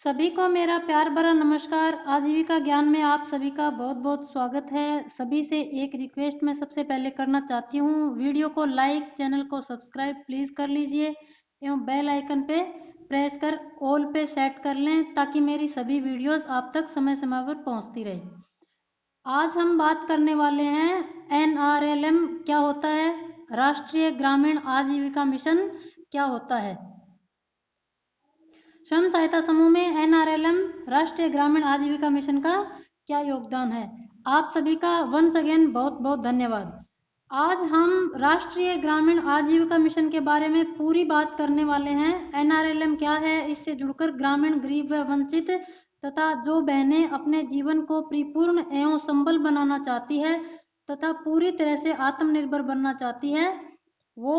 सभी को मेरा प्यार भरा नमस्कार। आजीविका ज्ञान में आप सभी का बहुत बहुत स्वागत है। सभी से एक रिक्वेस्ट मैं सबसे पहले करना चाहती हूँ, वीडियो को लाइक, चैनल को सब्सक्राइब प्लीज़ कर लीजिए एवं बेल आइकन पे प्रेस कर ऑल पे सेट कर लें ताकि मेरी सभी वीडियोस आप तक समय समय पर पहुँचती रहे। आज हम बात करने वाले हैं NRLM क्या होता है, राष्ट्रीय ग्रामीण आजीविका मिशन क्या होता है। स्वयं सहायता समूह में NRLM राष्ट्रीय ग्रामीण आजीविका मिशन का क्या योगदान है। आप सभी का वंस अगेन बहुत बहुत धन्यवाद। आज हम राष्ट्रीय ग्रामीण आजीविका मिशन के बारे में पूरी बात करने वाले हैं। NRLM क्या है, इससे जुड़कर ग्रामीण गरीब व वंचित तथा जो बहनें अपने जीवन को परिपूर्ण एवं संबल बनाना चाहती है तथा पूरी तरह से आत्मनिर्भर बनना चाहती है, वो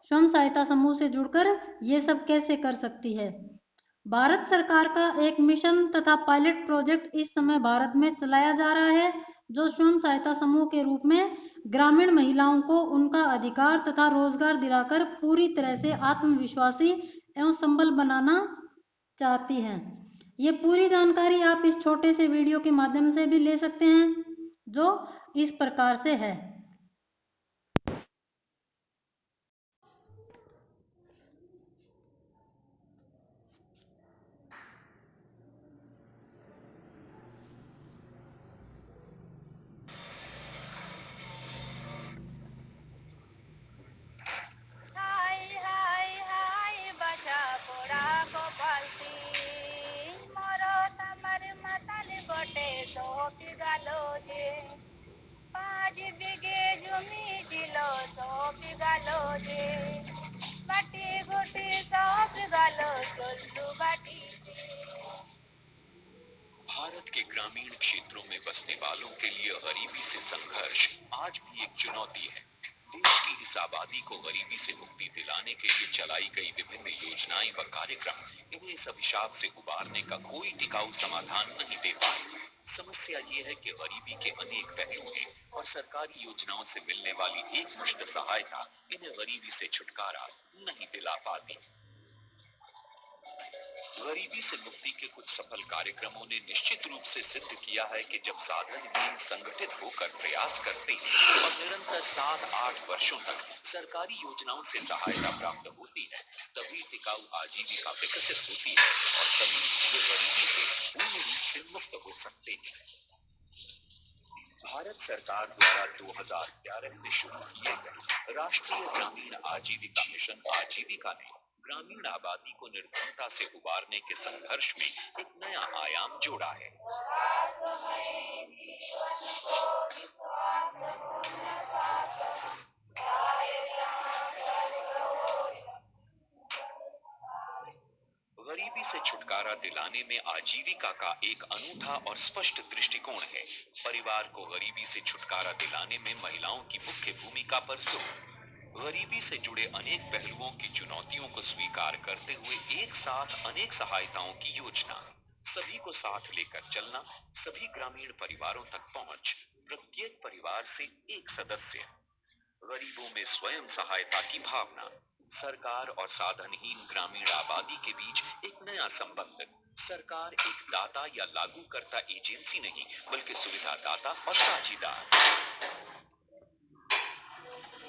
स्वयं सहायता समूह से जुड़कर ये सब कैसे कर सकती है। भारत सरकार का एक मिशन तथा पायलट प्रोजेक्ट इस समय भारत में चलाया जा रहा है, जो स्वयं सहायता समूह के रूप में ग्रामीण महिलाओं को उनका अधिकार तथा रोजगार दिलाकर पूरी तरह से आत्मविश्वासी एवं संबल बनाना चाहती हैं। ये पूरी जानकारी आप इस छोटे से वीडियो के माध्यम से भी ले सकते हैं, जो इस प्रकार से है। भारत के ग्रामीण क्षेत्रों में बसने वालों के लिए गरीबी से संघर्ष आज भी एक चुनौती है। देश की इस आबादी को गरीबी से मुक्ति दिलाने के लिए चलाई गई विभिन्न योजनाएं व कार्यक्रम इन्हें इस अभिशाप से उबारने का कोई टिकाऊ समाधान नहीं दे पाए। समस्या ये है कि गरीबी के अनेक पहलू हैं और सरकारी योजनाओं से मिलने वाली एक मुश्त सहायता इन्हें गरीबी से छुटकारा नहीं दिला पाती। गरीबी से मुक्ति के कुछ सफल कार्यक्रमों ने निश्चित रूप से सिद्ध किया है कि जब साधनहीन संगठित होकर प्रयास करते हैं और निरंतर 7-8 वर्षों तक सरकारी योजनाओं से सहायता प्राप्त होती है, तभी टिकाऊ आजीविका विकसित होती है और तभी वे गरीबी से पूर्ण रूप से मुक्त हो सकते हैं। भारत सरकार द्वारा 2011 में शुरू किए गए राष्ट्रीय ग्रामीण आजीविका मिशन आजीविका ने ग्रामीण आबादी को निर्धनता से उबारने के संघर्ष में एक नया आयाम जोड़ा है। गरीबी से छुटकारा दिलाने में आजीविका का एक अनूठा और स्पष्ट दृष्टिकोण है। परिवार को गरीबी से छुटकारा दिलाने में महिलाओं की मुख्य भूमिका पर जोर। गरीबी से जुड़े अनेक पहलुओं की चुनौतियों को स्वीकार करते हुए एक साथ अनेक सहायताओं की योजना, सभी को साथ लेकर चलना, सभी ग्रामीण परिवारों तक पहुंच, प्रत्येक परिवार से एक सदस्य, गरीबों में स्वयं सहायता की भावना, सरकार और साधनहीन ग्रामीण आबादी के बीच एक नया संबंध। सरकार एक दाता या लागूकर्ता एजेंसी नहीं, बल्कि सुविधा दाता और साझीदार।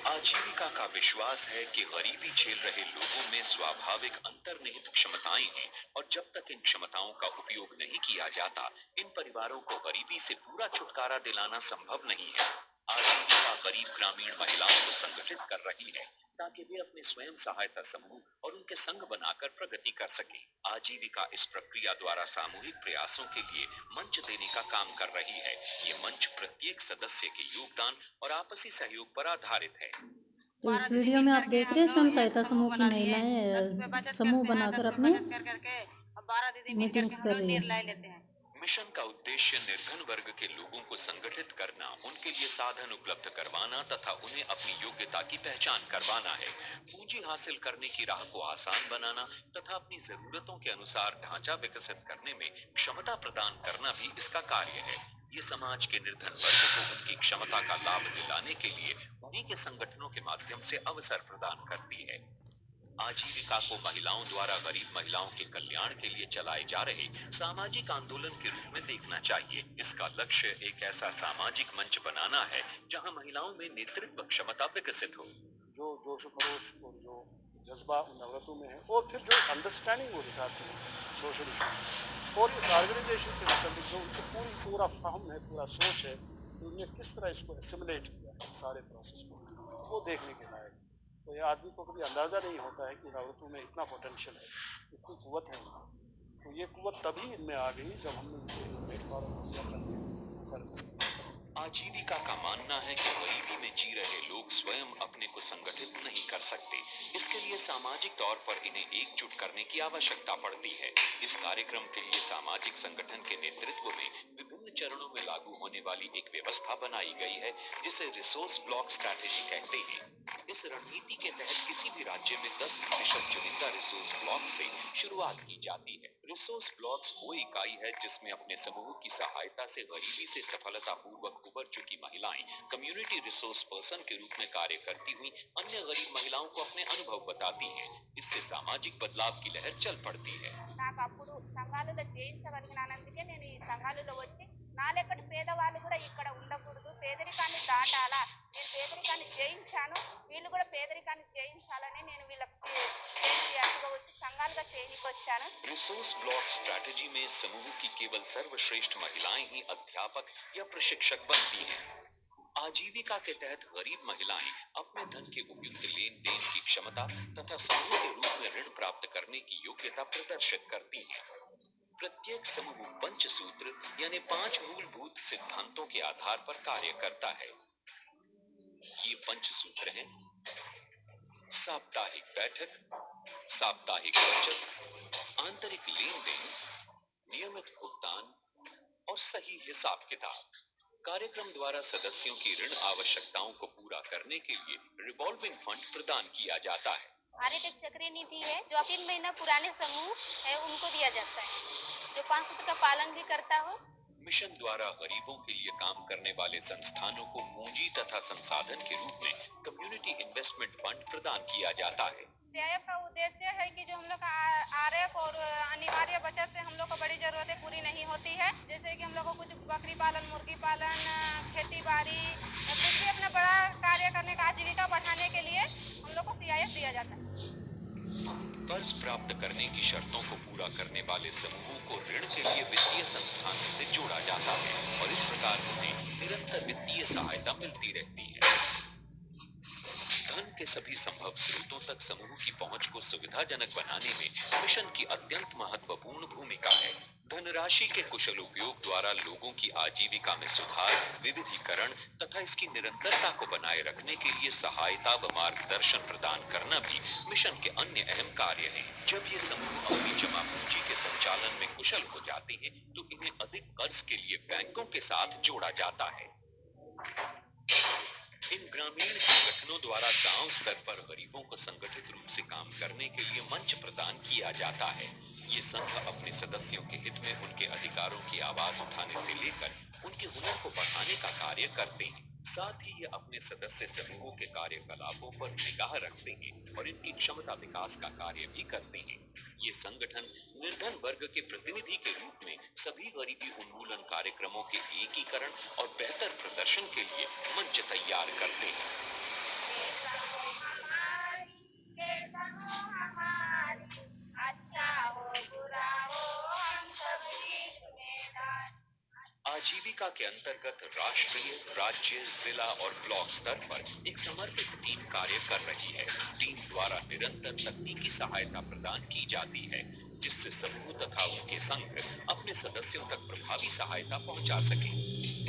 आजीविका का विश्वास है कि गरीबी झेल रहे लोगों में स्वाभाविक अंतर्निहित क्षमताएं हैं और जब तक इन क्षमताओं का उपयोग नहीं किया जाता, इन परिवारों को गरीबी से पूरा छुटकारा दिलाना संभव नहीं है। आजीविका गरीब ग्रामीण महिलाओं को संगठित कर रही है ताकि वे अपने स्वयं सहायता समूह और उनके संघ बनाकर प्रगति कर सकें। आजीविका इस प्रक्रिया द्वारा सामूहिक प्रयासों के लिए मंच देने का काम कर रही है। ये मंच प्रत्येक सदस्य के योगदान और आपसी सहयोग पर आधारित है। तो इस वीडियो में आप देख रहे हैं स्वयं सहायता समूह की महिलाएं समूह बनाकर अपने मीटिंग्स कर रही है। मिशन का उद्देश्य निर्धन वर्ग के लोगों को संगठित करना, उनके लिए साधन उपलब्ध करवाना तथा उन्हें अपनी योग्यता की पहचान करवाना है। पूंजी हासिल करने की राह को आसान बनाना तथा अपनी जरूरतों के अनुसार ढांचा विकसित करने में क्षमता प्रदान करना भी इसका कार्य है। ये समाज के निर्धन वर्ग को उनकी क्षमता का लाभ दिलाने के लिए उन्हीं के संगठनों के माध्यम से अवसर प्रदान करती है। आजीविका को महिलाओं द्वारा गरीब महिलाओं के कल्याण के लिए चलाए जा रहे सामाजिक आंदोलन के रूप में देखना चाहिए। इसका लक्ष्य एक ऐसा सामाजिक मंच बनाना है जहां महिलाओं में नेतृत्व क्षमता विकसित हो। जो जोश खरोश और जो जज्बा उन औरतों में है और फिर जो अंडरस्टैंडिंग वो दिखाती है सोशल इशूज और इस ऑर्गेनाइजेशन से मतलब जो उनको पूरा फाहम है, पूरा सोच है कि उन्होंने किस तरह इसको एसिमुलेट किया है सारे प्रोसेस को, वो देखने के लायक। तो ये आदमी को कभी अंदाजा नहीं होता है कि इन औरतों में इतना पोटेंशियल है, इतनी कुव्वत है इनमें। तो ये कुव्वत तभी इनमें आ गई जब हमने उनको प्लेटफॉर्म दिया करने सर। आजीविका का मानना है कि गरीबी में जी रहे लोग स्वयं अपने को संगठित नहीं कर सकते। इसके लिए सामाजिक तौर पर इन्हें एकजुट करने की आवश्यकता पड़ती है। इस कार्यक्रम के लिए सामाजिक संगठन के नेतृत्व में विभिन्न चरणों में लागू होने वाली एक व्यवस्था बनाई गई है, जिसे रिसोर्स ब्लॉक स्ट्रैटेजी कहते हैं। इस रणनीति के तहत किसी भी राज्य में 10% चुनिंदा रिसोर्स ब्लॉक से शुरुआत की जाती है। रिसोर्स ब्लॉक्स वो इकाई है जिसमें अपने समूह की सहायता से गरीबी से सफलतापूर्वक उबर चुकी महिलाएं कम्युनिटी रिसोर्स पर्सन के रूप में कार्य करती हुई अन्य गरीब महिलाओं को अपने अनुभव बताती हैं। इससे सामाजिक बदलाव की लहर चल पड़ती है। నాకు అప్పుడు సంఘాలలో జయించగలిగినానందుకే నేను ఈ సంఘాలలో వచ్చి నా లెక్కటి పేదవాళ్ళు కూడా ఇక్కడ ఉండకూడదు, పేదరికాన్ని దాటాలా, నేను పేదరికాన్ని జయించాను, వీళ్ళు కూడా పేదరికాన్ని జయించాలని నేను వీళ్ళకి చేయాలిగా వచ్చి సంఘాలుగా చేయనికి వచ్చాను। रिसोर्स ब्लॉक स्ट्रैटेजी में समूह की केवल सर्वश्रेष्ठ महिलाएं ही अध्यापक या प्रशिक्षक बनती हैं। आजीविका के तहत गरीब महिलाएं अपने धन के उपयुक्त लेन देन की क्षमता तथा समूह के रूप में ऋण प्राप्त करने की योग्यता प्रदर्शित करती हैं। प्रत्येक समूह पंचसूत्र यानी 5 मूलभूत सिद्धांतों के आधार पर कार्य करता है। ये पंचसूत्र हैं: साप्ताहिक बैठक, साप्ताहिक बचत, आंतरिक लेन देन, नियमित भुगतान और सही हिसाब किताब। कार्यक्रम द्वारा सदस्यों की ऋण आवश्यकताओं को पूरा करने के लिए रिवॉल्विंग फंड प्रदान किया जाता है। आर्थिक चक्रीय नीति है जो 3 महीना पुराने समूह है उनको दिया जाता है, जो 5 सूत्र का पालन भी करता हो। मिशन द्वारा गरीबों के लिए काम करने वाले संस्थानों को पूंजी तथा संसाधन के रूप में कम्युनिटी इन्वेस्टमेंट फंड प्रदान किया जाता है। सीआईएफ का उद्देश्य है कि जो हम लोग का आरएफ और अनिवार्य बचत से हम लोग को बड़ी जरूरतें पूरी नहीं होती है, जैसे कि हम लोग को कुछ बकरी पालन, मुर्गी पालन, खेती बाड़ी, कुछ भी अपना बड़ा कार्य करने का आजीविका बढ़ाने के लिए हम लोग को सीआईएफ दिया जाता है। कर्ज प्राप्त करने की शर्तों को पूरा करने वाले समूहों को ऋण के लिए वित्तीय संस्थानों से जोड़ा जाता है और इस प्रकार उन्हें निरंतर वित्तीय सहायता मिलती रहती है। धन के सभी संभव स्रोतों तक समूह की पहुंच को सुविधाजनक बनाने में मिशन की अत्यंत महत्वपूर्ण भूमिका है। धनराशि के कुशल उपयोग द्वारा लोगों की आजीविका में सुधार, विविधीकरण तथा इसकी निरंतरता को बनाए रखने के लिए सहायता व मार्गदर्शन प्रदान करना भी मिशन के अन्य अहम कार्य हैं। जब ये समूह अपनी जमा पूंजी के संचालन में कुशल हो जाते हैं, तो इन्हें अधिक कर्ज के लिए बैंकों के साथ जोड़ा जाता है। इन ग्रामीण संगठनों द्वारा गांव स्तर पर गरीबों को संगठित रूप से काम करने के लिए मंच प्रदान किया जाता है। ये संघ अपने सदस्यों के हित में उनके अधिकारों की आवाज उठाने से लेकर उनके हुनर को बढ़ाने का कार्य करते हैं। साथ ही ये अपने सदस्य समूहों के कार्यकलापों पर निगाह रखते हैं और इनकी क्षमता विकास का कार्य भी करते हैं। ये संगठन निर्धन वर्ग के प्रतिनिधि के रूप में सभी गरीबी उन्मूलन कार्यक्रमों के एकीकरण और बेहतर प्रदर्शन के लिए मंच तैयार करते हैं। आजीविका के अंतर्गत राष्ट्रीय, राज्य, जिला और ब्लॉक स्तर पर एक समर्पित टीम कार्य कर रही है। टीम द्वारा निरंतर तकनीकी सहायता प्रदान की जाती है, जिससे समूह तथा उनके संघ अपने सदस्यों तक प्रभावी सहायता पहुंचा सके।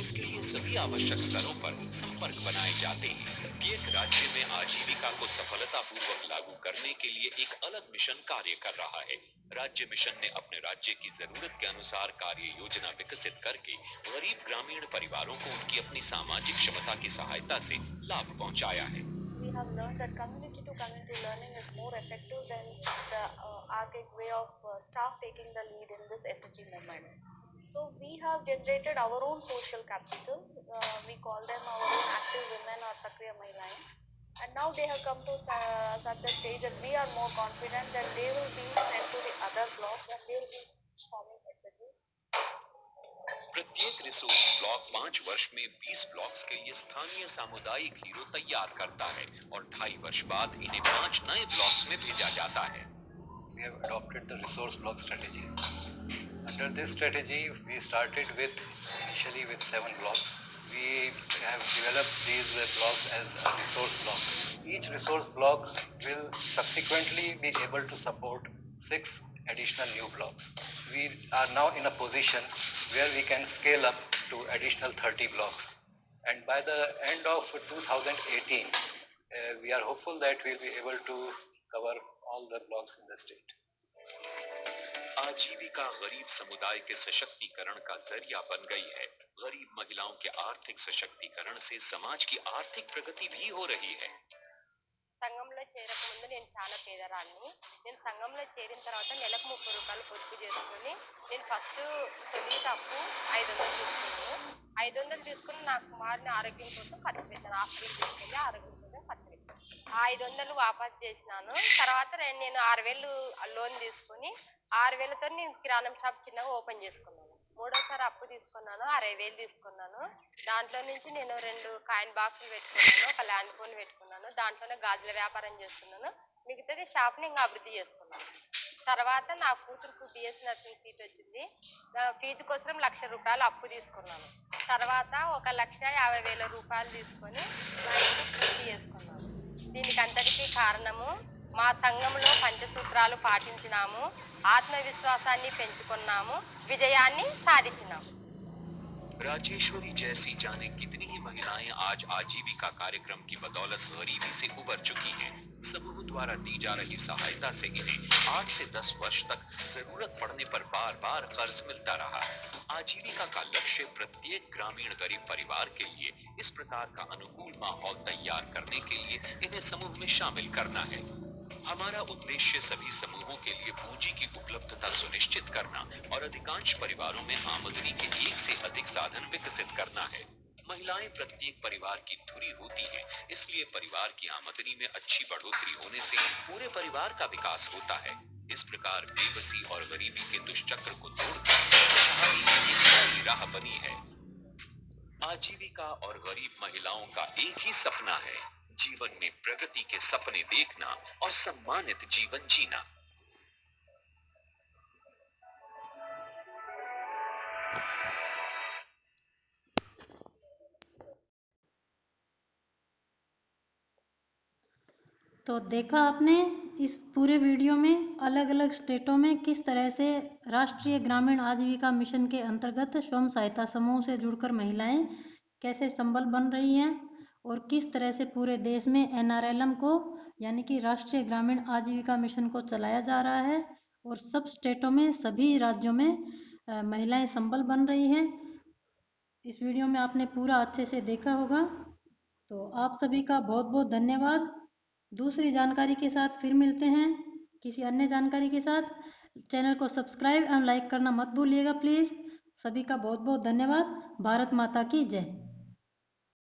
इसके लिए सभी आवश्यक स्तरों पर संपर्क बनाए जाते हैं। प्रत्येक राज्य में आजीविका को सफलतापूर्वक लागू करने के लिए एक अलग मिशन कार्य कर रहा है। राज्य मिशन ने अपने राज्य की जरूरत के अनुसार कार्य योजना विकसित करके गरीब ग्रामीण परिवारों को उनकी अपनी सामाजिक क्षमता की सहायता से लाभ पहुंचाया है। We have learned that community to community learning is more effective than the archaic way of staff taking the lead in this SHG movement. So we have generated our own social capital. We call them our own active women or Sakriya Mahilaएं. And now they have come to such a stage that we are more confident that they will be sent to the other blocks and they will be forming SLU. प्रत्येक resource block 5 वर्ष में 20 blocks के लिए स्थानीय सामुदायिक hero तैयार करता है और 2.5 वर्ष बाद इन्हें 5 नए ब्लॉक्स में भेजा जाता है। We have adopted the resource block strategy. Under this strategy, we started initially with 7 blocks. We have developed these blocks as a resource block. Each resource block will subsequently be able to support 6 additional new blocks. We are now in a position where we can scale up to additional 30 blocks. And by the end of 2018, we are hopeful that we'll be able to cover all the blocks in the state. आजीविका गरीब समुदाय के सशक्तिकरण का जरिया बन गई है। गरीब महिलाओं के आर्थिक सशक्तिकरण से समाज की आर्थिक प्रगति भी हो रही है। సంఘంలో చేరకముందు నేను చాలా పేదరాన్ని. నేను సంఘంలో చేరిన తర్వాత నెలకు 30 రూపాయలు పొదుపు చేసుకుని నేను ఫస్ట్ తొలి అప్పు 500 తీసుకున్నాను. 500 తీసుకుని నా కుమారుని ఆరోగ్యం కోసం ఖర్చు పెట్టాను. హాస్పిటల్కి తీసుకెళ్ళి ఆరోగ్యం కోసం ఖర్చు పెట్టాను. ఆ 500 వాపస్ చేసినాను. తర్వాత నేను 6000 లోన్ తీసుకుని 6000తో నేను కిరాణం షాప్ చిన్నగా ఓపెన్ చేసుకున్నాను. మూడోసారి అప్పు తీసుకున్నాను, 60,000 తీసుకున్నాను. దాంట్లో నుంచి నేను 2 కాయిన్ బాక్సులు పెట్టుకున్నాను, ఒక ల్యాండ్ ఫోన్ పెట్టుకున్నాను. దాంట్లోనే గాజుల వ్యాపారం చేస్తున్నాను. మిగతాది షాప్ని ఇంకా అభివృద్ధి చేసుకున్నాను. తర్వాత నా కూతురుకు బిఎస్ నర్సింగ్ సీట్ వచ్చింది. ఫీజు కోసం 1,00,000 రూపాయలు అప్పు తీసుకున్నాను. తర్వాత 1,50,000 రూపాయలు తీసుకొని నా ఇల్లు పూర్తి చేసుకున్నాను. దీనికి అంతటికీ కారణము మా సంఘంలో పంచసూత్రాలు పాటించినాము, ఆత్మవిశ్వాసాన్ని పెంచుకున్నాము, విజయాన్ని సాధించినాము। राजेश्वरी जैसी जाने कितनी ही महिलाएं आज आजीविका कार्यक्रम की बदौलत गरीबी से उबर चुकी हैं। समूह द्वारा दी जा रही सहायता से इन्हें 8 से 10 वर्ष तक जरूरत पड़ने पर बार बार कर्ज मिलता रहा। आजीविका का लक्ष्य प्रत्येक ग्रामीण गरीब परिवार के लिए इस प्रकार का अनुकूल माहौल तैयार करने के लिए इन्हें समूह में शामिल करना है। हमारा उद्देश्य सभी समूहों के लिए पूंजी की उपलब्धता सुनिश्चित करना और अधिकांश परिवारों में आमदनी के एक से अधिक साधन विकसित करना है। महिलाएं प्रत्येक परिवार की धुरी होती हैं, इसलिए परिवार की आमदनी में अच्छी बढ़ोतरी होने से पूरे परिवार का विकास होता है। इस प्रकार बेबसी और गरीबी के दुष्चक्र को तोड़कर खुशहाली की नई राह बनी है। आजीविका और गरीब महिलाओं का एक ही सपना है, जीवन में प्रगति के सपने देखना और सम्मानित जीवन जीना। तो देखा आपने इस पूरे वीडियो में अलग अलग स्टेटों में किस तरह से राष्ट्रीय ग्रामीण आजीविका मिशन के अंतर्गत स्वयं सहायता समूह से जुड़कर महिलाएं कैसे संबल बन रही हैं और किस तरह से पूरे देश में NRLM को यानी कि राष्ट्रीय ग्रामीण आजीविका मिशन को चलाया जा रहा है और सब स्टेटों में सभी राज्यों में महिलाएं संबल बन रही हैं। इस वीडियो में आपने पूरा अच्छे से देखा होगा, तो आप सभी का बहुत बहुत धन्यवाद। दूसरी जानकारी के साथ फिर मिलते हैं किसी अन्य जानकारी के साथ। चैनल को सब्सक्राइब एवं लाइक करना मत भूलिएगा प्लीज़। सभी का बहुत बहुत धन्यवाद। भारत माता की जय।